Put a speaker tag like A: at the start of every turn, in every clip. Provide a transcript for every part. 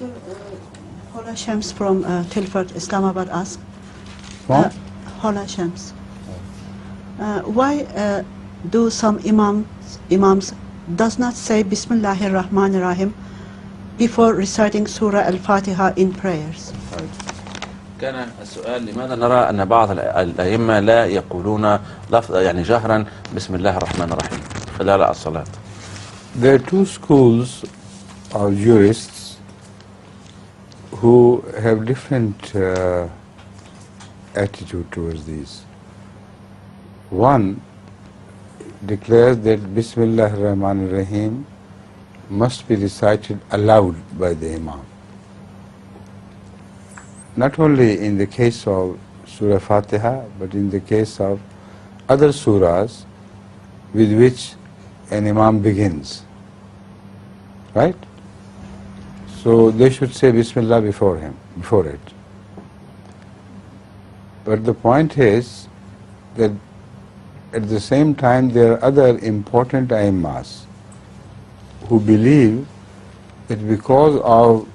A: Sir, Hola Shams from Tilford, Islamabad asked.
B: From?
A: Hola Shams. Why do some imams does not say Bismillahir Rahmanir Rahim before reciting Surah Al Fatiha in prayers?
C: كان السؤال لماذا نرى أن بعض الأئمة لا يقولون لفظ يعني جهرا بسم الله الرحمن الرحيم خلال الصلاة؟
B: There are two schools of jurists who have different attitude towards these. One declares that Bismillah ar-Rahman ar-Rahim must be recited aloud by the Imam. Not only in the case of Surah Fatiha, but in the case of other surahs with which an Imam begins. Right? So they should say Bismillah before it. But the point is that at the same time there are other important imams who believe that because of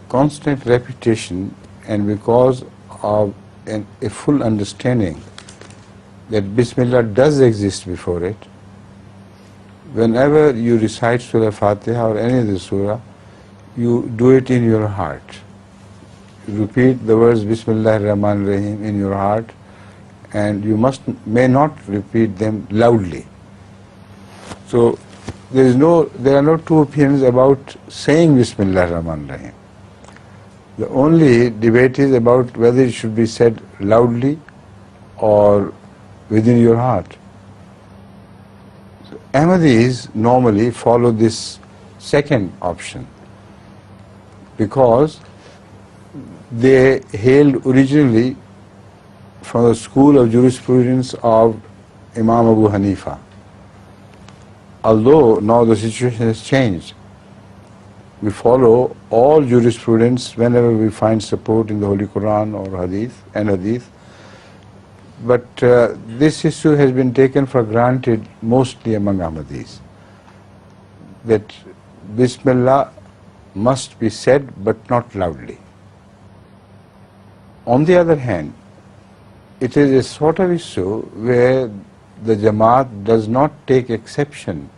B: constant repetition and because of a full understanding that Bismillah does exist before it, whenever you recite Surah Fatiha or any other surah, you do it in your heart. You repeat the words Bismillah ar-Rahman ar-Rahim in your heart, and you may not repeat them loudly. So there are no two opinions about saying Bismillah ar-Rahman ar-Rahim. The only debate is about whether it should be said loudly or within your heart. So Ahmadis normally follow this second option because they hailed originally from the school of jurisprudence of Imam Abu Hanifa. Although now the situation has changed, we follow all jurisprudence whenever we find support in the Holy Quran or Hadith. But this issue has been taken for granted mostly among Ahmadis, that Bismillah must be said but not loudly. On the other hand, it is a sort of issue where the Jamaat does not take exception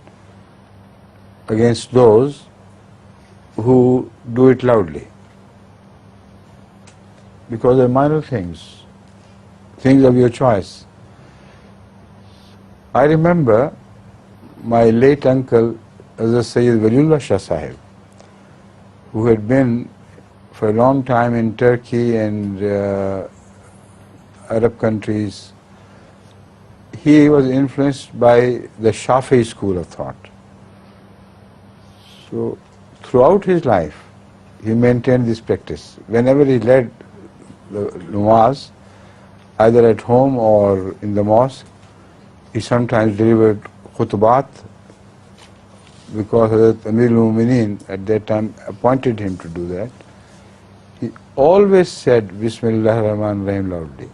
B: against those who do it loudly, because they're minor things of your choice. I remember my late uncle, Hazrat Sayyid Waliullah Shah Sahib, who had been for a long time in Turkey and Arab countries. He was influenced by the Shafi'i school of thought. So throughout his life, he maintained this practice. Whenever he led the Namaz, either at home or in the mosque, he sometimes delivered khutbat because Hazrat Amir al-Mu'mineen at that time appointed him to do that. He always said Bismillah ar-Rahman ar-Rahim loudly.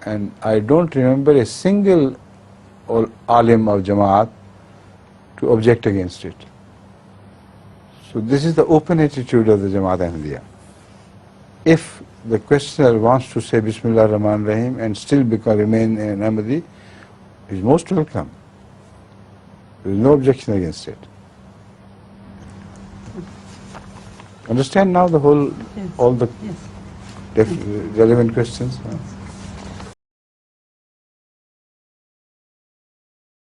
B: And I don't remember a single alim of Jamaat to object against it. So this is the open attitude of the Jamaat Ahmadiyya. If the questioner wants to say Bismillah ar-Rahman ar-Rahim and still remain an Ahmadi, he is most welcome. There is no objection against it. Understand now all the relevant questions?